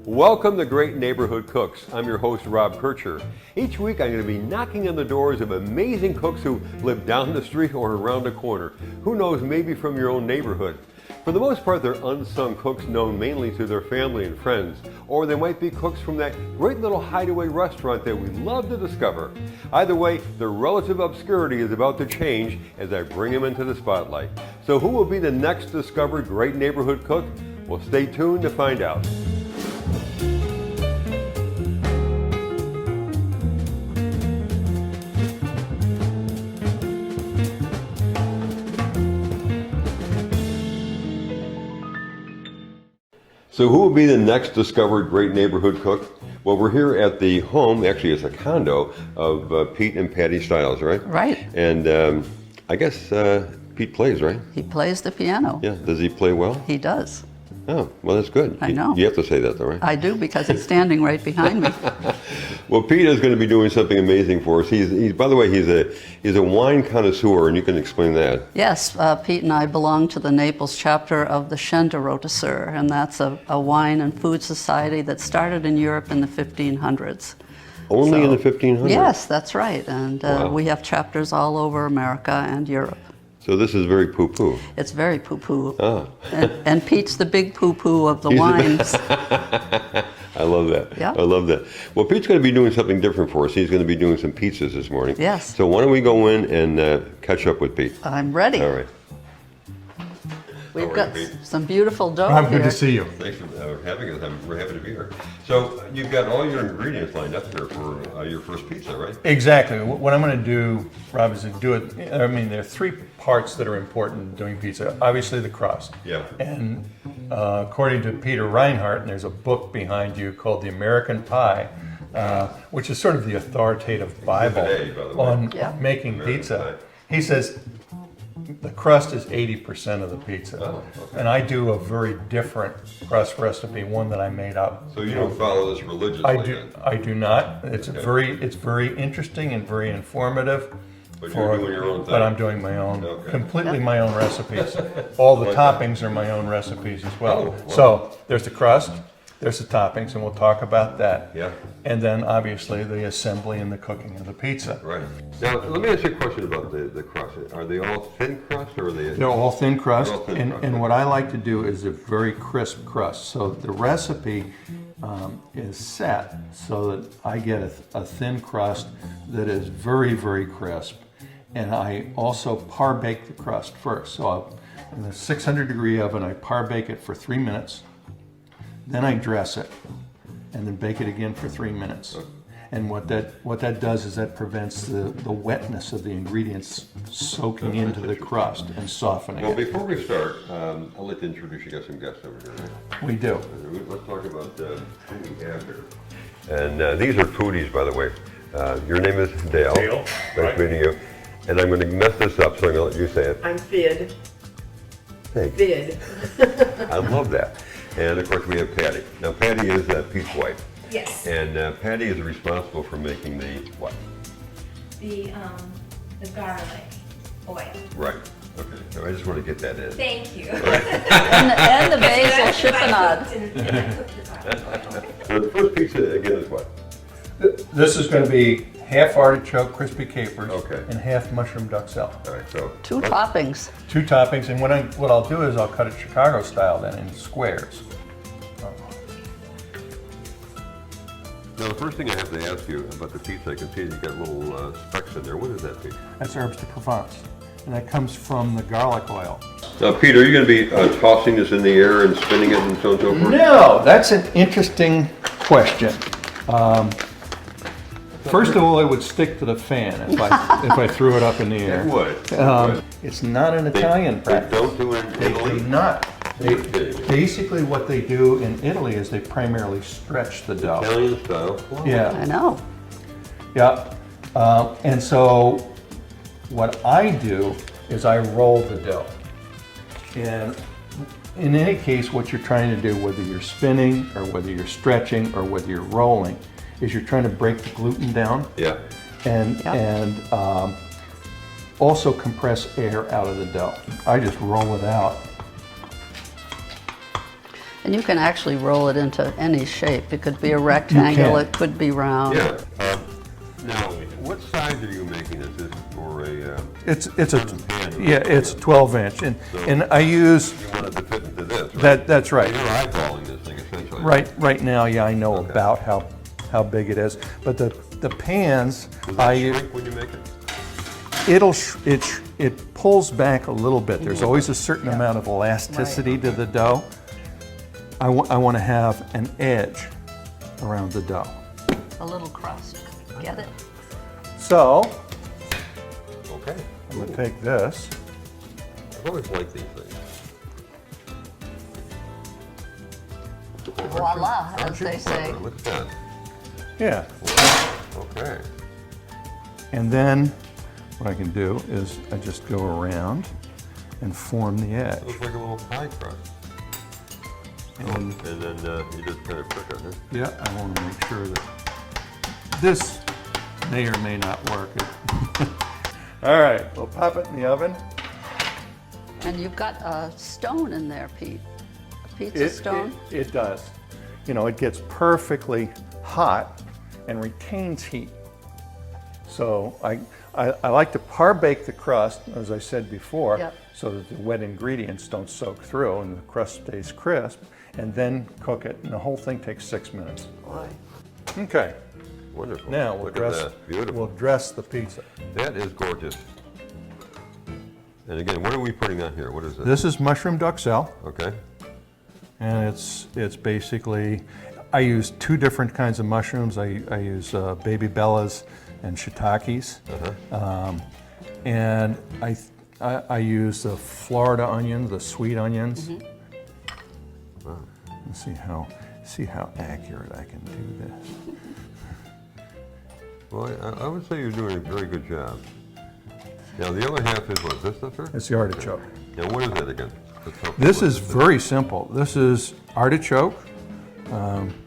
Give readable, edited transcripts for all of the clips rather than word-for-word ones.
Welcome to Great Neighborhood Cooks. I'm your host, Rob Kircher. Each week I'm going to be knocking on the doors of amazing cooks who live down the street or around the corner. Who knows, maybe from your own neighborhood. For the most part, they're unsung cooks known mainly to their family and friends. Or they might be cooks from that great little hideaway restaurant that we love to discover. Either way, their relative obscurity is about to change as I bring them into the spotlight. So who will be the next discovered great neighborhood cook? Well, stay tuned to find out. So who will be the next discovered great neighborhood cook? Well, we're here at the home, actually it's a condo, of Pete and Patty Stiles, right? Right. And I guess Pete plays, right? He plays the piano. Yeah, does he play well? He does. Oh, well that's good. I know. You have to say that though, right? I do, because he's standing right behind me. Well, Pete is going to be doing something amazing for us. He's by the way, he's a wine connoisseur, and you can explain that. Yes, Pete and I belong to the Naples chapter of the Rotisserie, and that's a wine and food society that started in Europe in the 1500s. Only in the 1500s? Yes, that's right. And wow. We have chapters all over America and Europe. So this is very poo-poo. It's very poo-poo. Oh. and Pete's the big poo-poo of the wines. I love that. Yeah. I love that. Well, Pete's going to be doing something different for us. He's going to be doing some pizzas this morning. Yes. So why don't we go in and catch up with Pete? I'm ready. All right. We've got some beautiful dough Rob, here. good to see you. Thanks for having us. We're happy to be here. So you've got all your ingredients lined up here for your first pizza, right? Exactly. What I'm going to do, Rob, is to do it. I mean, there are three parts that are important in doing pizza. Obviously, the crust. Yeah. And according to Peter Reinhardt, and there's a book behind you called The American Pie, which is sort of the authoritative Bible by the way. on Yeah. making American pizza. Pie. He says the crust is 80% of the pizza. Oh, okay. And I do a very different crust recipe, one that I made up. So you don't follow this religiously? I do not. It's Okay. it's very interesting and very informative. But you're doing your own thing? But I'm doing my own, Okay. completely my own recipes. All the toppings are my own recipes as well. Oh, wow. So there's the crust, there's the toppings, and we'll talk about that. Yeah. And then obviously the assembly and the cooking of the pizza. Right. Now, let me ask you a question about the crust. Are they all thin crust or are they? They're all thin crust, They're all thin and, crust, and okay. what I like to do is a very crisp crust. So the recipe is set so that I get a thin crust that is very, very crisp. And I also par bake the crust first. So in a 600-degree oven, I par bake it for 3 minutes. Then I dress it, and then bake it again for 3 minutes. And what that does is that prevents the wetness of the ingredients soaking into the crust and softening Well, it. before we start, I'll let you introduce. You got some guests over here, right? We do. Let's talk about who we have here. And these are foodies, by the way. Your name is Dale. Dale, Nice right. meeting you. And I'm going to mess this up, so I'm going to let you say it. I'm Vid. Hey, Vid. I love that. And of course, we have Patty. Now, Patty is Pete's wife. Yes. And Patty is responsible for making the what? The garlic oil. Right. Okay. So I just want to get that in. Thank you. And the basil chiffonade. So the first pizza again is what? This is going to be half artichoke crispy capers Okay. and half mushroom duxelle. All right. So Two toppings. Two toppings, and what I'll do is I'll cut it Chicago style then in squares. now the first thing I have to ask you about the pizza, I can see you've got little specks in there. What is that, Pete? That's herbs de Provence, and that comes from the garlic oil. Now, Pete, are you going to be tossing this in the air and spinning it and so on and so forth? No, that's an interesting question. First of all, it would stick to the fan if I threw it up in the air. It would. It's not an Italian They practice. don't do it in They Italy? do not. Basically, what they do in Italy is they primarily stretch the dough. Italian style. Wow. Yeah. I know. Yeah, and so what I do is I roll the dough. And in any case, what you're trying to do, whether you're spinning or whether you're stretching or whether you're rolling, is you're trying to break the gluten down Yeah. and also compress air out of the dough. I just roll it out. And you can actually roll it into any shape. It could be a rectangle, it could be round. Yeah. Now, what size are you making? Is this for a? It's pan? it's 12 inch, and I use You want it to fit into this, right? that's right. You're eyeballing this thing essentially. Right now, yeah, I know about how big it is, but the pans Does I that use. shrink when you make it? It pulls back a little bit. There's always a certain amount of elasticity to the dough. I want to have an edge around the dough. A little crust. Get it? So Okay. I'm going to take this. I've always liked these things. Voila, as Aren't you they say. clever? Look at that. Yeah. Okay. And then what I can do is I just go around and form the edge. Looks like a little pie crust. And And then you just kind of prick it, huh? yeah, I want to make sure that this may or may not work. All right, we'll pop it in the oven. And you've got a stone in there, Pete. A pizza stone. It does. You know, it gets perfectly hot and retains heat. So I like to par-bake the crust, as I said before, Yep. so that the wet ingredients don't soak through and the crust stays crisp, and then cook it, and the whole thing takes 6 minutes. Boy. Okay, Wonderful. now we'll Look dress, at that. Beautiful. we'll dress the pizza. That is gorgeous. And again, what are we putting on here? What is this? This is mushroom duxelle, Okay. and it's basically, I use two different kinds of mushrooms. I use baby bellas and shiitakes. And I use the Florida onion, the sweet onions. Wow. Let's see how accurate I can do this. Well, I would say you're doing a very good job. Now, the other half is what? This stuff here? It's the artichoke. Now, what is that again? Let's help This me is with very simple. This is artichoke,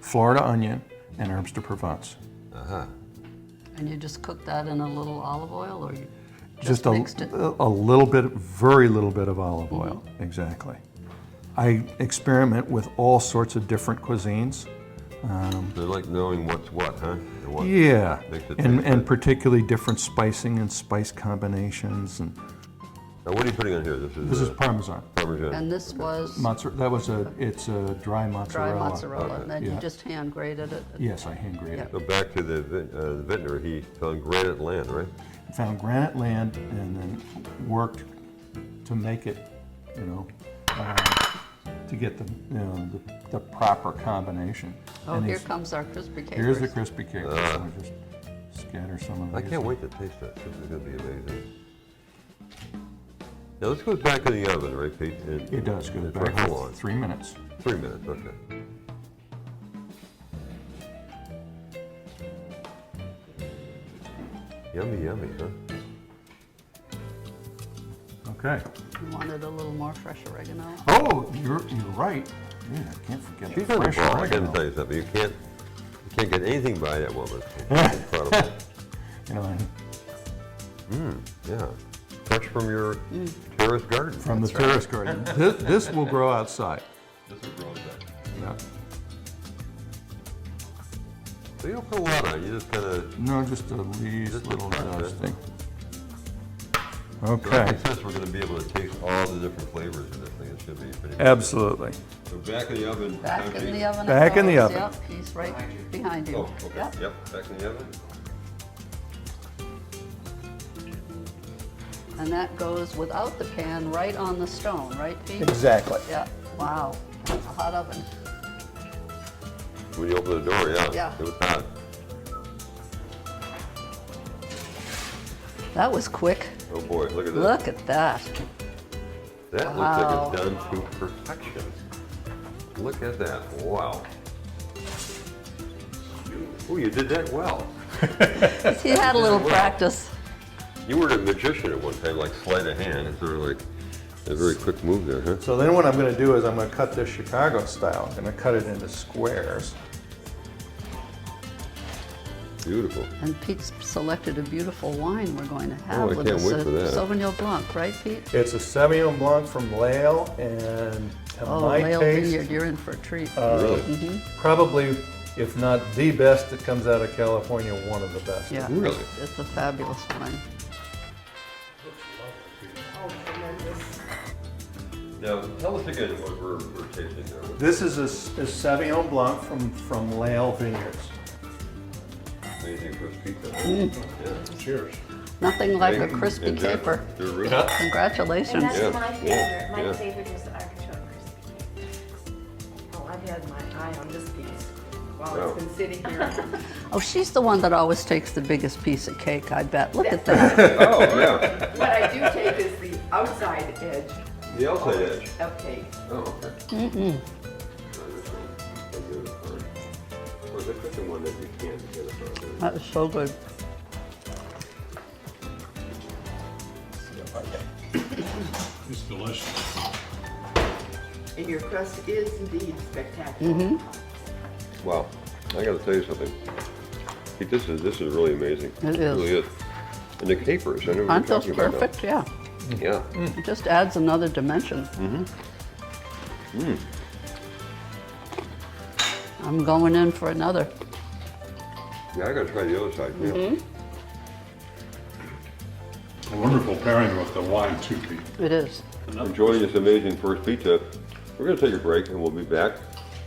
Florida onion, and herbs de Provence. Aha. And you just cook that in a little olive oil, or you Just mixed it? a little bit, very little bit of olive oil, exactly. I experiment with all sorts of different cuisines. They like knowing what's what, huh? And what Yeah, makes it taste and good. particularly different spicing and spice combinations. And Now, what are you putting on here? this is Parmesan. Parmesan. And this was It's a dry mozzarella. dry mozzarella, and then you Yeah. just hand grated it. Yes, I hand grated it. So back to the vintner, he found granite land, right? Found granite land and then worked to make it, to get the proper combination. Oh, And here he's- comes our crispy cake. Here's the crispy cake. So I just scatter some of I these. can't wait to taste that. This is going to be amazing. Now, this goes back in the oven, right, Pete? It does go For back how for long? 3 minutes. 3 minutes, okay. Yummy, yummy, huh? Okay. You wanted a little more fresh oregano. Oh, you're right. Yeah, I can't forget She's the on the fresh ball. I got to oregano. tell you something. You can't get anything by that woman. It's incredible. And Yeah. Fresh from your terrace garden. from the terrace garden. This will grow outside. This is grown back. Yeah. So you don't put a lot on. You just kind of. No, just the least Just a little touch, eh? dusting. So Okay. in sense, we're going to be able to taste all the different flavors in this thing. It should be pretty. Absolutely. So back in the oven. Back time, in Pete? the oven. it Back in the goes. oven. Yep, he's right behind you. Oh, okay. Yep. Yep. Back in the oven. And that goes without the pan right on the stone, right, Pete? Exactly. Yeah. Wow. That's a hot oven. When you open the door, yeah. Yeah. It was hot. That was quick. Oh boy, look at that. Look at that. That Wow. looks like it's done to perfection. Look at that. Wow. Oh, you did that well. He had a little practice. You were a magician at one time, like sleight of hand. It's sort of like a very quick move there, huh? So then what I'm going to do is I'm going to cut this Chicago style. I'm going to cut it into squares. Beautiful. And Pete's selected a beautiful wine we're going to have Oh, I with can't us. wait for that. Sauvignon Blanc, right, Pete? It's a Sauvignon Blanc from Lale, and To Oh, my Lale taste, Vineyard, you're in for a treat. Really? probably, if not the best that comes out of California, one of the best. Yeah, Really? it's a fabulous wine. Oh, tremendous. Now, tell us again what we're tasting there. This is a Sauvignon Blanc from Lale Vineyards. Amazing first pizza. Yeah. Cheers. Nothing like a And crispy they're- caper. They're really, And Congratulations. that's Yeah, my yeah, favorite. My yeah. favorite is the artichoke crispy cake. Oh, I've had my eye on this piece while Wow. it's been sitting here. Oh, she's the one that always takes the biggest piece of cake, I bet. Look at that. Oh, yeah. What I do take is the outside edge The outside edge. of cake. Oh, okay. Or the cooking one that you can't get it. That is so good. It's delicious. And your crust is indeed spectacular. Wow, I gotta tell you something. See, this is really amazing. It is. really is. And the capers, I never Aren't those talking about perfect? Yeah. that. Yeah. It just adds another dimension. I'm going in for another. Yeah, I gotta try the other side. Yeah. A wonderful pairing with the wine too, Pete. It is. Enjoying this amazing first pizza. We're gonna take a break and we'll be back.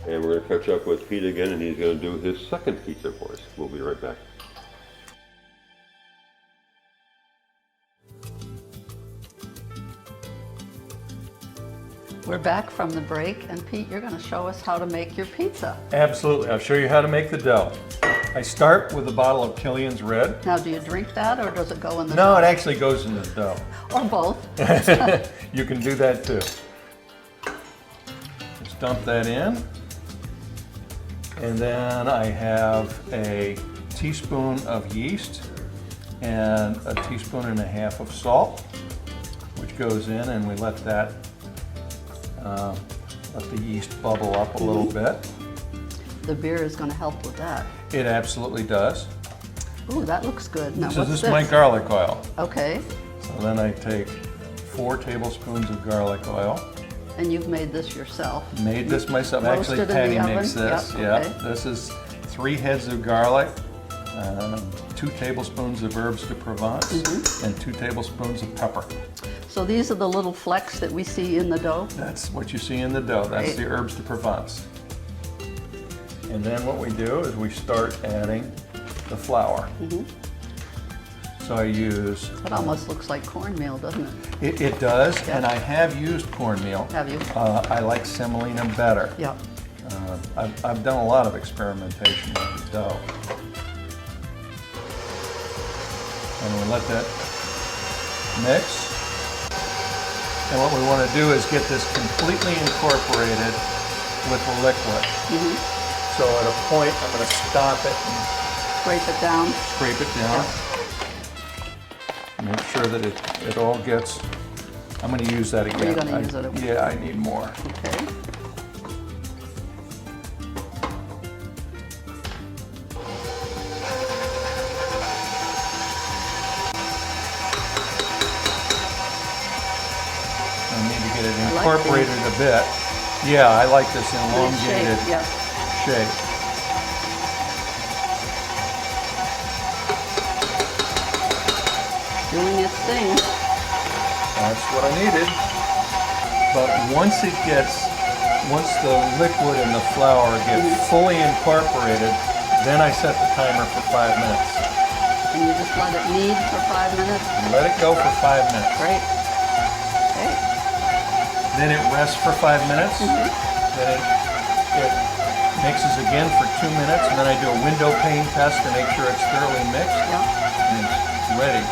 And we're gonna catch up with Pete again and he's gonna do his second pizza for us. We'll be right back. We're back from the break, and Pete, you're going to show us how to make your pizza. Absolutely. I'll show you how to make the dough. I start with a bottle of Killian's Red. Now, do you drink that, or does it go in the No, it dough? actually goes in the dough. Or both. You can do that too. Just dump that in. And then I have a teaspoon of yeast and a teaspoon and a half of salt, which goes in, and we let that, let the yeast bubble up a little bit. The beer is going to help with that. It absolutely does. Ooh, that looks good. Now, So what's this this? is my garlic oil. Okay, So then I take 4 tablespoons of garlic oil. and you've made this yourself. Made this myself. Roasted Actually, in the Patty oven? makes this. Yep, Yeah. okay. This is 3 heads of garlic, 2 tablespoons of herbs de Provence, Mm-hmm. and 2 tablespoons of pepper. So these are the little flecks that we see in the dough? That's what you see in the dough. That's Right. the herbs de Provence. And then what we do is we start adding the flour. Mm-hmm. So I use, It almost looks like cornmeal, doesn't it? it does, Yeah. and I have used cornmeal. Have you? I like semolina better. Yeah. I've done a lot of experimentation with the dough. And we let that mix. And what we want to do is get this completely incorporated with the liquid. So at a point, I'm going to stop it and Scrape it down. scrape it down. Make sure that it all gets, I'm going to use that again. You're gonna use it. Yeah, I need more. Okay. I need to get it like incorporated a bit. Yeah, I like this Good elongated shape, yeah. shape. Doing its thing. That's what I needed. But once the liquid and the flour get fully incorporated, then I set the timer for 5 minutes. And you just let it knead for 5 minutes. Let it go for 5 minutes. Great. Okay. Then it rests for 5 minutes. Then it mixes again for 2 minutes, and then I do a window pane test to make sure it's thoroughly mixed, Yeah. and it's ready.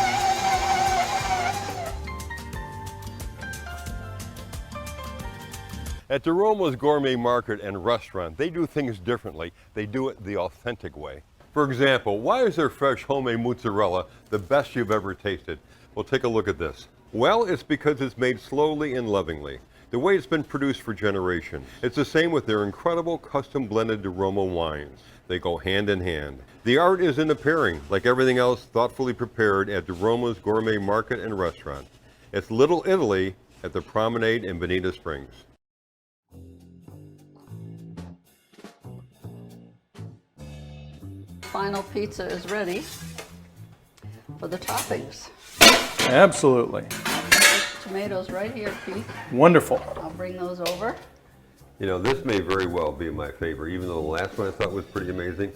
At the Roma's Gourmet Market and Restaurant, they do things differently. They do it the authentic way. For example, why is their fresh homemade mozzarella the best you've ever tasted? Well, take a look at this. Well, it's because it's made slowly and lovingly, the way it's been produced for generations. It's the same with their incredible custom blended Roma wines. They go hand in hand. The art is in the pairing, like everything else thoughtfully prepared at the Roma's Gourmet Market and Restaurant. It's Little Italy at the Promenade in Bonita Springs. final pizza is ready for the toppings. Absolutely. Tomatoes right here, Pete. Wonderful. I'll bring those over. You know, this may very well be my favorite, even though the last one I thought was pretty amazing.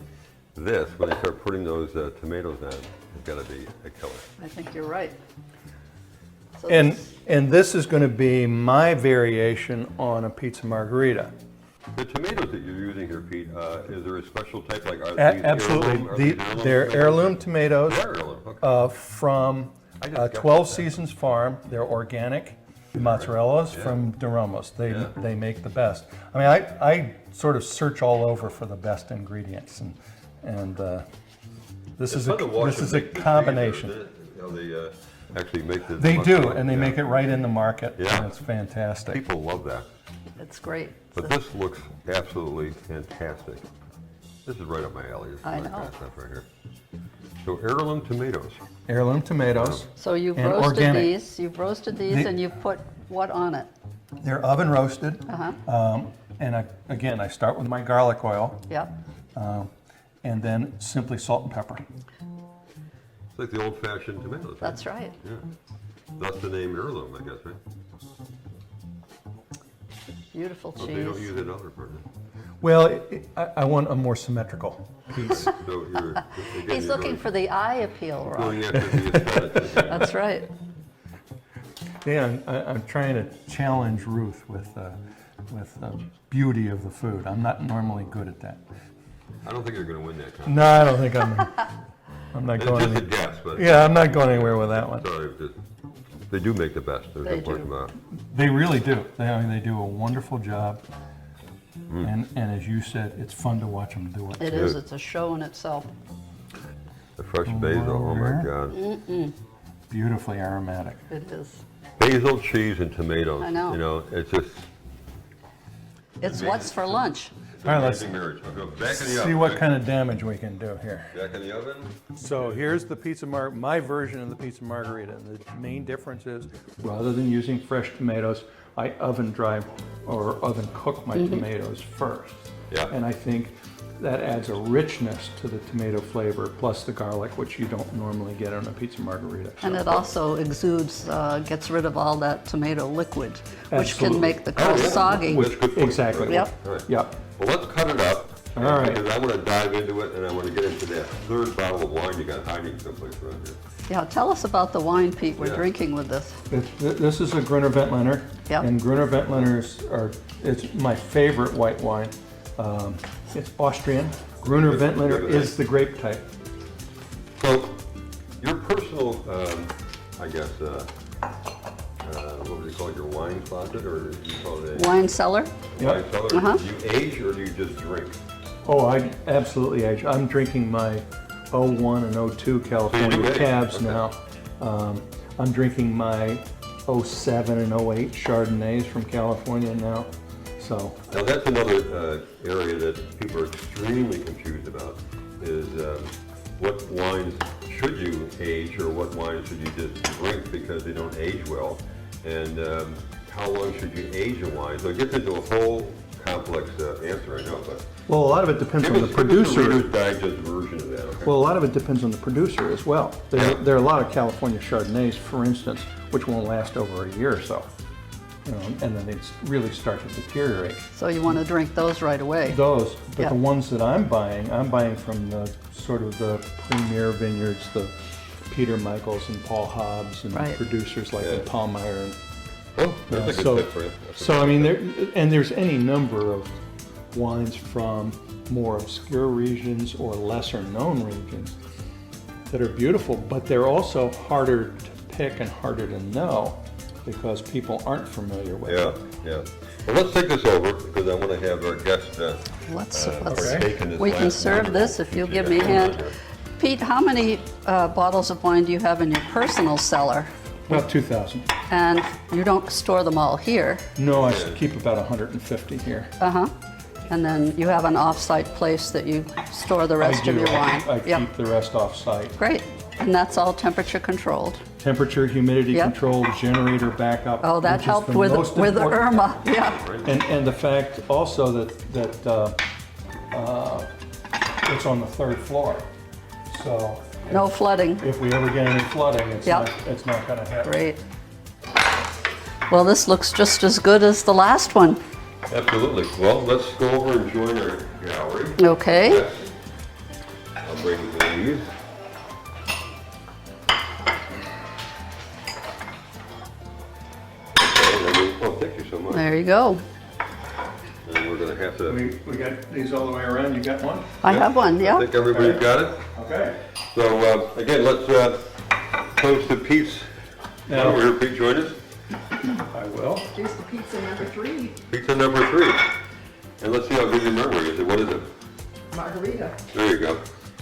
This, when they start putting those tomatoes on, it's got to be a killer. I think you're right. So And this is going to be my variation on a pizza margarita. The tomatoes that you're using here, Pete, is there a special type? Like, are these Absolutely. heirloom? Are these They're heirloom tomatoes They're heirloom, okay. from I just got 12 that. Seasons Farm. They're organic. Mozzarellas from Doromos. They make the best. I mean, I sort of search all over for the best ingredients, and this is a combination. You know, they actually make the. They do, mozzarella, and they yeah. make it right in the market. Yeah. And it's fantastic. People love that. it's great. But this looks absolutely fantastic. This is right up my alley. This is I my know. kind of stuff right here. So heirloom tomatoes. Heirloom tomatoes. So you've And roasted organic. these. You've roasted these, and you've put what on it? They're oven roasted. And again, I start with my garlic oil, Yep. and then simply salt and pepper. It's like the old-fashioned tomatoes. Right? That's right. Yeah. That's the name heirloom, I guess, right? Beautiful But they don't cheese. use it in other parts. Well, I want a more symmetrical piece. So you're, again, He's you're looking for the eye appeal, Rob. going after the aesthetics. That's right. Yeah, I'm trying to challenge Ruth with the beauty of the food. I'm not normally good at that. I don't think you're going to win that contest. No, I don't think I'm not It's going. just a guess, but Yeah, I'm not going anywhere with that one. sorry, they do make the best. There's They no question do. about it. They really do. They do a wonderful job. And as you said, it's fun to watch them do it. It is. It's a show in itself. The fresh basil, oh my God. Beautifully aromatic. It is. Basil, cheese, and tomatoes. I know. You know, it's just It's what's for lunch. it's All right, let's amazing marriage. I'll go back in the oven. see what kind of damage we can do here. Back in the oven. So here's the my version of the pizza margarita. And the main difference is, rather than using fresh tomatoes, I oven dry or oven cook my tomatoes first. Yeah. And I think that adds a richness to the tomato flavor, plus the garlic, which you don't normally get on a pizza margarita. And it also exudes, gets rid of all that tomato liquid, which Absolutely. can make the crust soggy. That's a good point. Exactly. Right. Yep. All right. Yep. Well, let's cut it up. All right. Because I want to dive into it, and I want to get into that third bottle of wine you got hiding someplace around here. Yeah, tell us about the wine, Pete, we're Yeah. drinking with this. This is a Gruner Veltliner. Yep. And Gruner Veltliners it's my favorite white wine. It's Austrian. Gruner Veltliner is the grape type. So, your personal, I guess, what would you call it, your wine closet, or you call it a Wine cellar? wine cellar? Uh-huh. Do you age, or do you just drink? Oh, I absolutely age. I'm drinking my 01 and 02 California age, cabs okay. now. I'm drinking my 07 and 08 Chardonnays from California now. So Now, that's another area that people are extremely confused about, is what wines should you age, or what wines should you just drink because they don't age well, and how long should you age a wine? So it gets into a whole complex answer, I know, but well, a lot of it depends on the give us a producer. Reader's Digest version of that, okay? Well, a lot of it depends on the producer as well. There are a lot of California Chardonnays, for instance, which won't last over a year or so. You know, and then they really start to deteriorate. So you want to drink those right away. Those, but Yeah. the ones that I'm buying from the sort of the premier vineyards, the Peter Michaels and Paul Hobbs and Right. producers like Yeah. Paulmeyer. And, Oh, that's a good so, tip for you. That's a so good I mean, tip. there's any number of wines from more obscure regions or lesser known regions that are beautiful, but they're also harder to pick and harder to know because people aren't familiar with Yeah, it. yeah. Well, let's take this over, because I want to have our guest Let's, partake in this we can last serve wine. this if you'll give me a hand. Pete, how many bottles of wine do you have in your personal cellar? About 2,000. And you don't store them all here. No, I keep about 150 here. Uh-huh. And then you have an off-site place that you store the rest of your wine. I Yep. keep the rest off-site. Great. And that's all temperature controlled. Temperature, humidity Yep. control, generator backup. Oh, that which is helped the with most with important. Irma. Yeah. And the fact also that it's on the 3rd floor. So No flooding. if we ever get any flooding, Yep. it's not gonna happen. Great. Well, this looks just as good as the last one. Absolutely. Well, let's go over and join our gallery. Okay. Yes. I'll bring these. Oh, thank you so much. There you go. And we're going to have to. We got these all the way around, you got one? I have one, I yeah. think everybody's got it. Okay. So again, let's toast to Pete's. Now- Over here, Pete, join us. I will. Here's the pizza number 3, Pizza number 3. And let's see how good your memory is. What is it? margarita. There you go.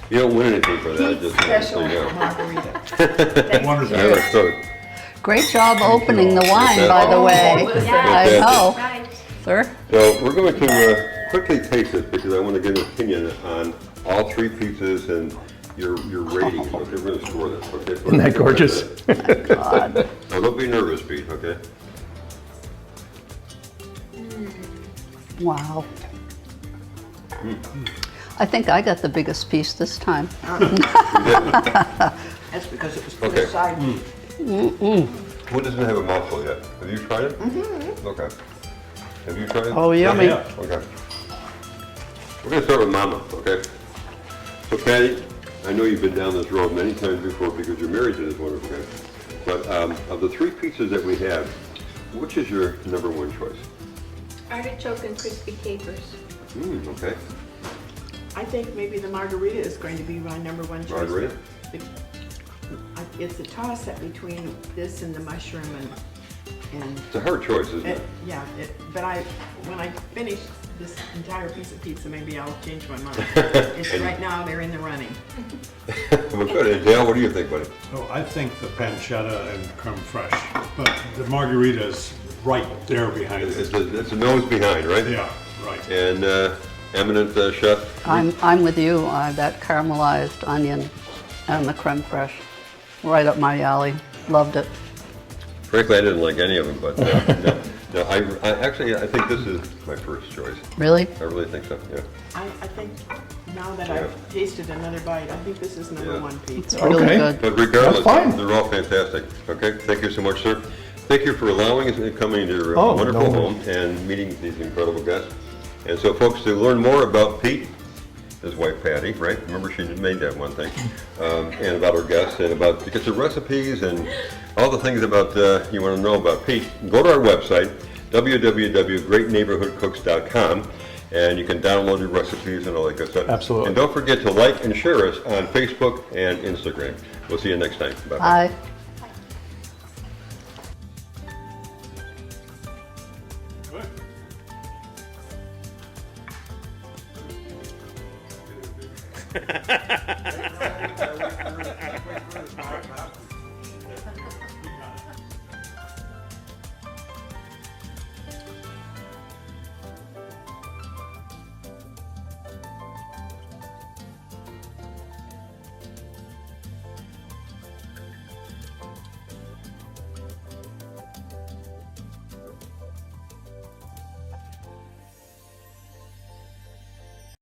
You don't win anything for that. Pete's Just special so you know. margarita. Wonderful. All right, so Great job opening the wine, by the way. I know. Sir? So we're going to quickly taste it because I want to get an opinion on all 3 pizzas and your rating. Okay, we're going to score this. Okay. Isn't that gorgeous? God. Now don't be nervous, Pete. Okay. Wow. I think I got the biggest piece this time. That's because it was put Okay. aside. Who doesn't have a mouthful yet? Have you tried it? Mm-hmm. Okay. Have you tried it? Oh, yummy. Yeah. Okay. We're going to start with Mama. Okay. So Patty, I know you've been down this road many times before because you're married to this wonderful guy. But of the 3 pizzas that we have, which is your number 1 choice? Artichoke and crispy capers. Okay. I think maybe the margarita is going to be my number 1 choice. Margarita? It's a toss-up between this and the mushroom and It's a hard choice, isn't it? but when I finish this entire piece of pizza, maybe I'll change my mind. Right now, they're in the running. Well, good. And Dale, what do you think, buddy? So I think the pancetta and creme fraiche, but the margarita is right there behind it. It's a nose behind, right? Yeah, right. And eminent chef? I'm with you. That caramelized onion and the creme fraiche. Right up my alley. Loved it. Frankly, I didn't like any of them, but no, I think this is my first choice. Really? I really think so, yeah. I think now that Yeah. I've tasted another bite, I think this is number Yeah. 1 pizza. It's really Okay. good. But regardless, That's fine. they're all fantastic. Okay, thank you so much, sir. Thank you for allowing us to come into your Oh, wonderful no. home and meeting these incredible guests. And so, folks, to learn more about Pete, his wife Patty, right? Remember, she made that one thing, and about our guests, and about to get the recipes and all the things about you want to know about Pete. Go to our website, www.greatneighborhoodcooks.com, and you can download your recipes and all that good stuff. Absolutely. And don't forget to like and share us on Facebook and Instagram. We'll see you next time. Bye-bye. Bye. Good.